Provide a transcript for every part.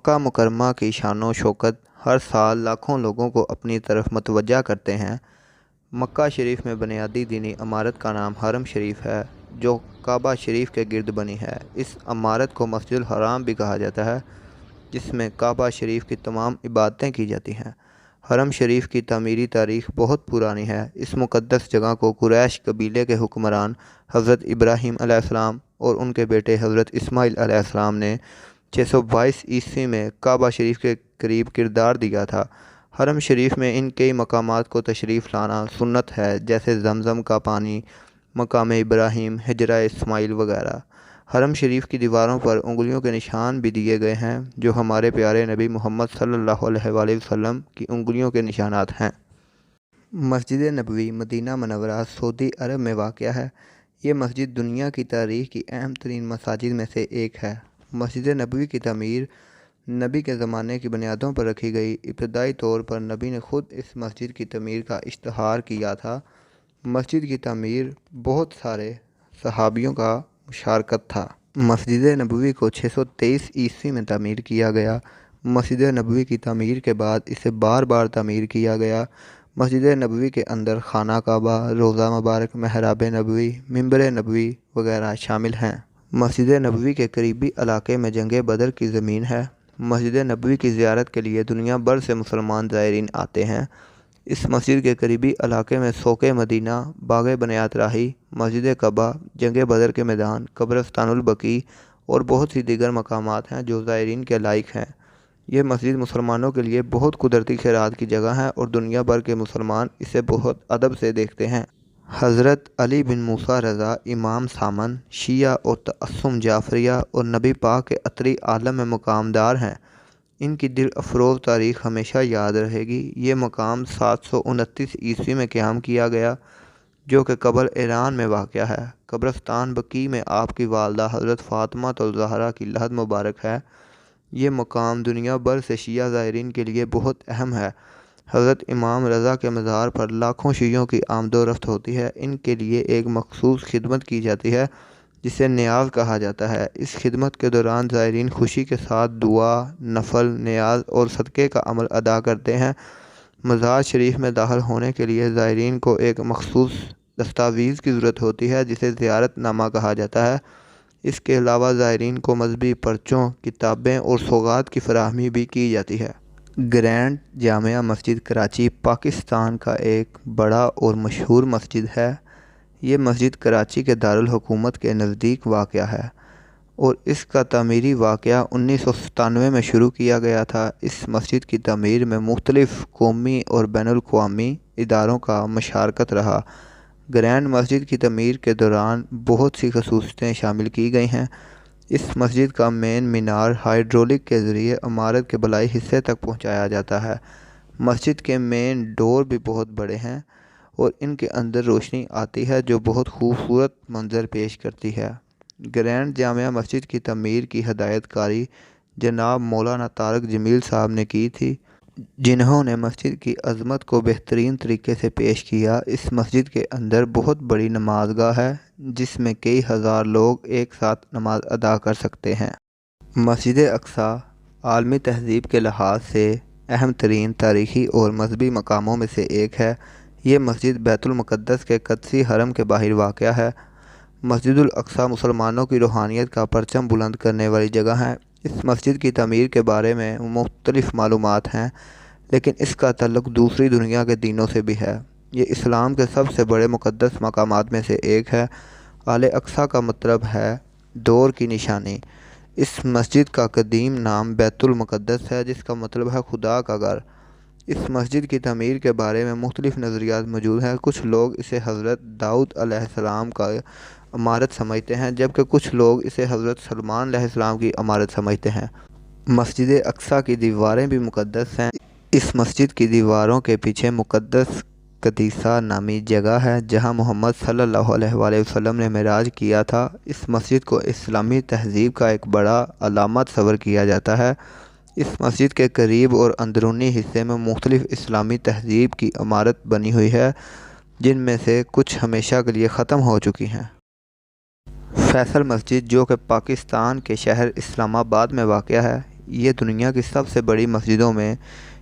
مکہ مکرمہ کی شان و شوکت ہر سال لاکھوں لوگوں کو اپنی طرف متوجہ کرتے ہیں۔ مکہ شریف میں بنیادی دینی عمارت کا نام حرم شریف ہے، جو کعبہ شریف کے گرد بنی ہے۔ اس عمارت کو مسجد الحرام بھی کہا جاتا ہے، جس میں کعبہ شریف کی تمام عبادتیں کی جاتی ہیں۔ حرم شریف کی تعمیری تاریخ بہت پرانی ہے۔ اس مقدس جگہ کو قریش قبیلے کے حکمران حضرت ابراہیم علیہ السلام اور ان کے بیٹے حضرت اسماعیل علیہ السلام نے 622 عیسوی میں کعبہ شریف کے قریب کردار دیا تھا۔ حرم شریف میں ان کئی مقامات کو تشریف لانا سنت ہے، جیسے زمزم کا پانی، مقام ابراہیم، حجرہ اسماعیل وغیرہ۔ حرم شریف کی دیواروں پر انگلیوں کے نشان بھی دیے گئے ہیں، جو ہمارے پیارے نبی محمد صلی اللہ علیہ وآلہ وسلم کی انگلیوں کے نشانات ہیں۔ مسجد نبوی مدینہ منورہ سعودی عرب میں واقع ہے۔ یہ مسجد دنیا کی تاریخ کی اہم ترین مساجد میں سے ایک ہے۔ مسجد نبوی کی تعمیر نبی کے زمانے کی بنیادوں پر رکھی گئی۔ ابتدائی طور پر نبی نے خود اس مسجد کی تعمیر کا اشتہار کیا تھا۔ مسجد کی تعمیر بہت سارے صحابیوں کا مشارکت تھا۔ مسجد نبوی کو 623 عیسوی میں تعمیر کیا گیا۔ مسجد نبوی کی تعمیر کے بعد اسے بار بار تعمیر کیا گیا۔ مسجد نبوی کے اندر خانہ کعبہ، روضہ مبارک، محراب نبوی، منبر نبوی وغیرہ شامل ہیں۔ مسجد نبوی کے قریبی علاقے میں جنگ بدر کی زمین ہے۔ مسجد نبوی کی زیارت کے لیے دنیا بھر سے مسلمان زائرین آتے ہیں۔ اس مسجد کے قریبی علاقے میں سوق مدینہ، باغ بنیات راہی، مسجد قباء، جنگ بدر کے میدان، قبرستان البقیع اور بہت سی دیگر مقامات ہیں جو زائرین کے لائق ہیں۔ یہ مسجد مسلمانوں کے لیے بہت قدرتی خیرات کی جگہ ہے اور دنیا بھر کے مسلمان اسے بہت ادب سے دیکھتے ہیں۔ حضرت علی بن موسیٰ رضا، امام ثامن، شیعہ اور تعصب جعفریہ اور نبی پاک کے عطری عالم میں مقام دار ہیں۔ ان کی دل افروز تاریخ ہمیشہ یاد رہے گی۔ یہ مقام 729 عیسوی میں قیام کیا گیا، جو کہ قبر ایران میں واقع ہے۔ قبرستان بقیع میں آپ کی والدہ حضرت فاطمہ الزہرا کی لحد مبارک ہے۔ یہ مقام دنیا بھر سے شیعہ زائرین کے لیے بہت اہم ہے۔ حضرت امام رضا کے مزار پر لاکھوں شیعوں کی آمد و رفت ہوتی ہے۔ ان کے لیے ایک مخصوص خدمت کی جاتی ہے، جسے نیاز کہا جاتا ہے۔ اس خدمت کے دوران زائرین خوشی کے ساتھ دعا، نفل، نیاز اور صدقے کا عمل ادا کرتے ہیں۔ مزار شریف میں داخل ہونے کے لیے زائرین کو ایک مخصوص دستاویز کی ضرورت ہوتی ہے، جسے زیارت نامہ کہا جاتا ہے۔ اس کے علاوہ زائرین کو مذہبی پرچوں، کتابیں اور سوغات کی فراہمی بھی کی جاتی ہے۔ گرینڈ جامعہ مسجد کراچی پاکستان کا ایک بڑا اور مشہور مسجد ہے۔ یہ مسجد کراچی کے دارالحکومت کے نزدیک واقع ہے اور اس کا تعمیری واقعہ 1997 میں شروع کیا گیا تھا۔ اس مسجد کی تعمیر میں مختلف قومی اور بین الاقوامی اداروں کا مشارکت رہا۔ گرینڈ مسجد کی تعمیر کے دوران بہت سی خصوصیتیں شامل کی گئی ہیں۔ اس مسجد کا مین مینار ہائیڈرولک کے ذریعے عمارت کے بالائی حصے تک پہنچایا جاتا ہے۔ مسجد کے مین ڈور بھی بہت بڑے ہیں اور ان کے اندر روشنی آتی ہے، جو بہت خوبصورت منظر پیش کرتی ہے۔ گرینڈ جامعہ مسجد کی تعمیر کی ہدایت کاری جناب مولانا طارق جمیل صاحب نے کی تھی، جنہوں نے مسجد کی عظمت کو بہترین طریقے سے پیش کیا۔ اس مسجد کے اندر بہت بڑی نماز گاہ ہے، جس میں کئی ہزار لوگ ایک ساتھ نماز ادا کر سکتے ہیں۔ مسجد اقصیٰ عالمی تہذیب کے لحاظ سے اہم ترین تاریخی اور مذہبی مقاموں میں سے ایک ہے۔ یہ مسجد بیت المقدس کے قدسی حرم کے باہر واقع ہے۔ مسجد الاقصیٰ مسلمانوں کی روحانیت کا پرچم بلند کرنے والی جگہ ہے۔ اس مسجد کی تعمیر کے بارے میں مختلف معلومات ہیں، لیکن اس کا تعلق دوسری دنیا کے دینوں سے بھی ہے۔ یہ اسلام کے سب سے بڑے مقدس مقامات میں سے ایک ہے۔ الاقصیٰ کا مطلب ہے دور کی نشانی۔ اس مسجد کا قدیم نام بیت المقدس ہے، جس کا مطلب ہے خدا کا گھر۔ اس مسجد کی تعمیر کے بارے میں مختلف نظریات موجود ہیں۔ کچھ لوگ اسے حضرت داؤد علیہ السلام کا عمارت سمجھتے ہیں، جبکہ کچھ لوگ اسے حضرت سلیمان علیہ السلام کی عمارت سمجھتے ہیں۔ مسجد اقصیٰ کی دیواریں بھی مقدس ہیں۔ اس مسجد کی دیواروں کے پیچھے مقدس قدیسہ نامی جگہ ہے، جہاں محمد صلی اللہ علیہ وآلہ وسلم نے معراج کیا تھا۔ اس مسجد کو اسلامی تہذیب کا ایک بڑا علامہ تصور کیا جاتا ہے۔ اس مسجد کے قریب اور اندرونی حصے میں مختلف اسلامی تہذیب کی عمارت بنی ہوئی ہے، جن میں سے کچھ ہمیشہ کے لیے ختم ہو چکی ہیں۔ فیصل مسجد، جو کہ پاکستان کے شہر اسلام آباد میں واقع ہے، یہ دنیا کی سب سے بڑی مسجدوں میں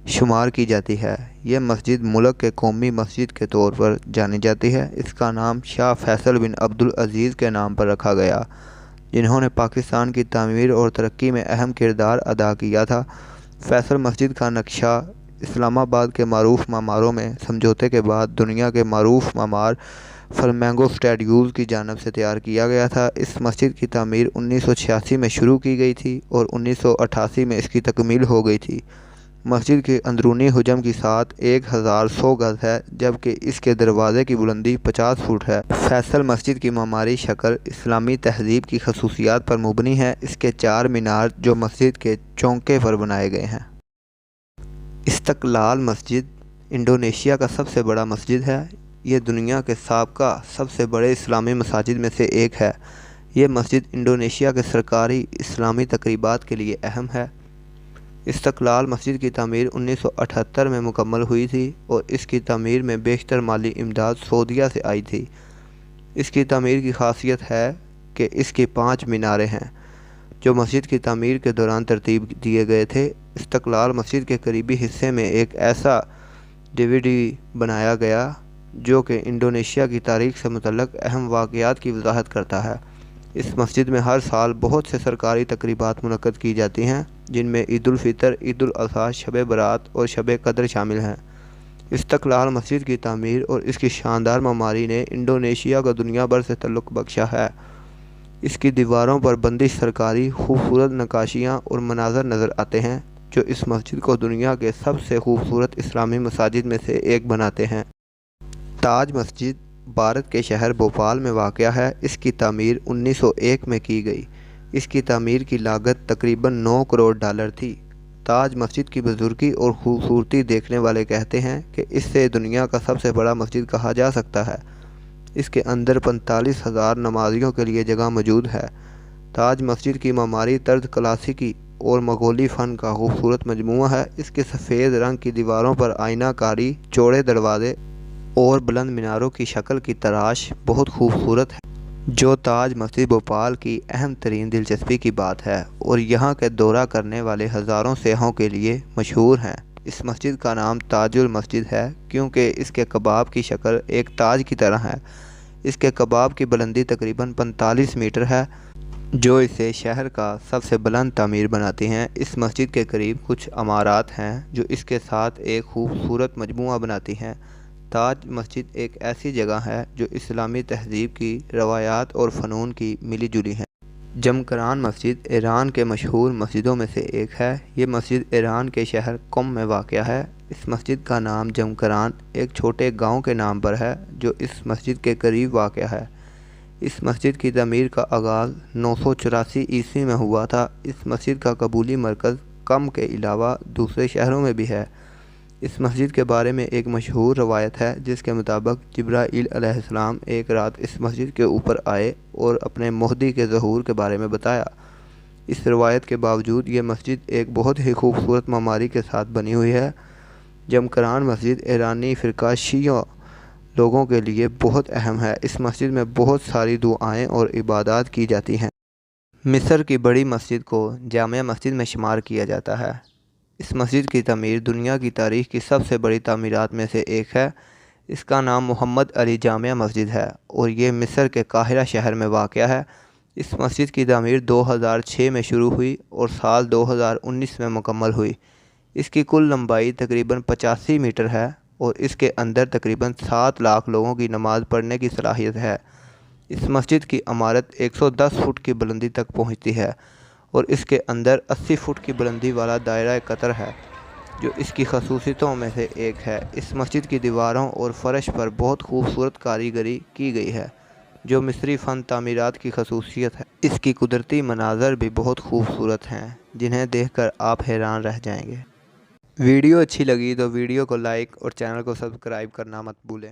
شمار کی جاتی ہے۔ یہ مسجد ملک کے قومی مسجد کے طور پر جانی جاتی ہے۔ اس کا نام شاہ فیصل بن عبدالعزیز کے نام پر رکھا گیا، جنہوں نے پاکستان کی تعمیر اور ترقی میں اہم کردار ادا کیا تھا۔ فیصل مسجد کا نقشہ اسلام آباد کے معروف معماروں میں سمجھوتے کے بعد دنیا کے معروف معمار فلمینگو اسٹوڈیوز کی جانب سے تیار کیا گیا تھا۔ اس مسجد کی تعمیر 1986 میں شروع کی گئی تھی اور 1988 میں اس کی تکمیل ہو گئی تھی۔ مسجد کے اندرونی حجم کی سطح 1100 گز ہے، جبکہ اس کے دروازے کی بلندی 50 فٹ ہے۔ فیصل مسجد کی معماری شکل اسلامی تہذیب کی خصوصیات پر مبنی ہے۔ اس کے 4 مینار جو مسجد کے چونکے پر بنائے گئے ہیں۔ استقلال مسجد انڈونیشیا کا سب سے بڑا مسجد ہے۔ یہ دنیا کے سابقہ سب سے بڑے اسلامی مساجد میں سے ایک ہے۔ یہ مسجد انڈونیشیا کے سرکاری اسلامی تقریبات کے لیے اہم ہے۔ استقلال مسجد کی تعمیر 1978 میں مکمل ہوئی تھی اور اس کی تعمیر میں بیشتر مالی امداد سعودیہ سے آئی تھی۔ اس کی تعمیر کی خاصیت ہے کہ اس کی 5 میناریں ہیں، جو مسجد کی تعمیر کے دوران ترتیب دیے گئے تھے۔ استقلال مسجد کے قریبی حصے میں ایک ایسا DVD بنایا گیا جو کہ انڈونیشیا کی تاریخ سے متعلق اہم واقعات کی وضاحت کرتا ہے۔ اس مسجد میں ہر سال بہت سے سرکاری تقریبات منعقد کی جاتی ہیں، جن میں عید الفطر، عید الاضحیٰ، شب برات اور شب قدر شامل ہیں۔ استقلال مسجد کی تعمیر اور اس کی شاندار معماری نے انڈونیشیا کو دنیا بھر سے تعلق بخشا ہے۔ اس کی دیواروں پر بندش سرکاری خوبصورت نقاشیاں اور مناظر نظر آتے ہیں، جو اس مسجد کو دنیا کے سب سے خوبصورت اسلامی مساجد میں سے ایک بناتے ہیں۔ تاج مسجد بھارت کے شہر بھوپال میں واقع ہے۔ اس کی تعمیر 1901 میں کی گئی۔ اس کی تعمیر کی لاگت تقریباً $9 کروڑ تھی۔ تاج مسجد کی بزرگی اور خوبصورتی دیکھنے والے کہتے ہیں کہ اس سے دنیا کا سب سے بڑا مسجد کہا جا سکتا ہے۔ اس کے اندر 45,000 نمازیوں کے لیے جگہ موجود ہے۔ تاج مسجد کی معماری طرز کلاسیکی اور مغولی فن کا خوبصورت مجموعہ ہے۔ اس کے سفید رنگ کی دیواروں پر آئینہ کاری، چوڑے دروازے اور بلند میناروں کی شکل کی تراش بہت خوبصورت ہے، جو تاج مسجد بھوپال کی اہم ترین دلچسپی کی بات ہے اور یہاں کے دورہ کرنے والے ہزاروں سیاحوں کے لیے مشہور ہیں۔ اس مسجد کا نام تاج المسجد ہے کیونکہ اس کے کباب کی شکل ایک تاج کی طرح ہے۔ اس کے کباب کی بلندی تقریباً 45 میٹر ہے، جو اسے شہر کا سب سے بلند تعمیر بناتی ہیں۔ اس مسجد کے قریب کچھ عمارات ہیں جو اس کے ساتھ ایک خوبصورت مجموعہ بناتی ہیں۔ تاج مسجد ایک ایسی جگہ ہے جو اسلامی تہذیب کی روایات اور فنون کی ملی جلی ہے۔ جمکران مسجد ایران کے مشہور مسجدوں میں سے ایک ہے۔ یہ مسجد ایران کے شہر قم میں واقع ہے۔ اس مسجد کا نام جمکران ایک چھوٹے گاؤں کے نام پر ہے جو اس مسجد کے قریب واقع ہے۔ اس مسجد کی تعمیر کا آغاز 984 عیسوی میں ہوا تھا۔ اس مسجد کا قبولی مرکز قم کے علاوہ دوسرے شہروں میں بھی ہے۔ اس مسجد کے بارے میں ایک مشہور روایت ہے جس کے مطابق جبرائیل علیہ السلام ایک رات اس مسجد کے اوپر آئے اور اپنے مہدی کے ظہور کے بارے میں بتایا۔ اس روایت کے باوجود یہ مسجد ایک بہت ہی خوبصورت معماری کے ساتھ بنی ہوئی ہے۔ جمکران مسجد ایرانی فرقہ شیعہ لوگوں کے لیے بہت اہم ہے۔ اس مسجد میں بہت ساری دعائیں اور عبادات کی جاتی ہیں۔ مصر کی بڑی مسجد کو جامع مسجد میں شمار کیا جاتا ہے۔ اس مسجد کی تعمیر دنیا کی تاریخ کی سب سے بڑی تعمیرات میں سے ایک ہے۔ اس کا نام محمد علی جامع مسجد ہے اور یہ مصر کے قاہرہ شہر میں واقع ہے۔ اس مسجد کی تعمیر 2006 میں شروع ہوئی اور سال 2019 میں مکمل ہوئی۔ اس کی کل لمبائی تقریباً 85 میٹر ہے اور اس کے اندر تقریباً 7 لاکھ لوگوں کی نماز پڑھنے کی صلاحیت ہے۔ اس مسجد کی عمارت 110 فٹ کی بلندی تک پہنچتی ہے اور اس کے اندر 80 فٹ کی بلندی والا دائرہ قطر ہے، جو اس کی خصوصیتوں میں سے ایک ہے۔ اس مسجد کی دیواروں اور فرش پر بہت خوبصورت کاریگری کی گئی ہے، جو مصری فن تعمیرات کی خصوصیت ہے۔ اس کی قدرتی مناظر بھی بہت خوبصورت ہیں، جنہیں دیکھ کر آپ حیران رہ جائیں گے۔ ویڈیو اچھی لگی تو ویڈیو کو لائک اور چینل کو سبسکرائب کرنا مت بھولیں۔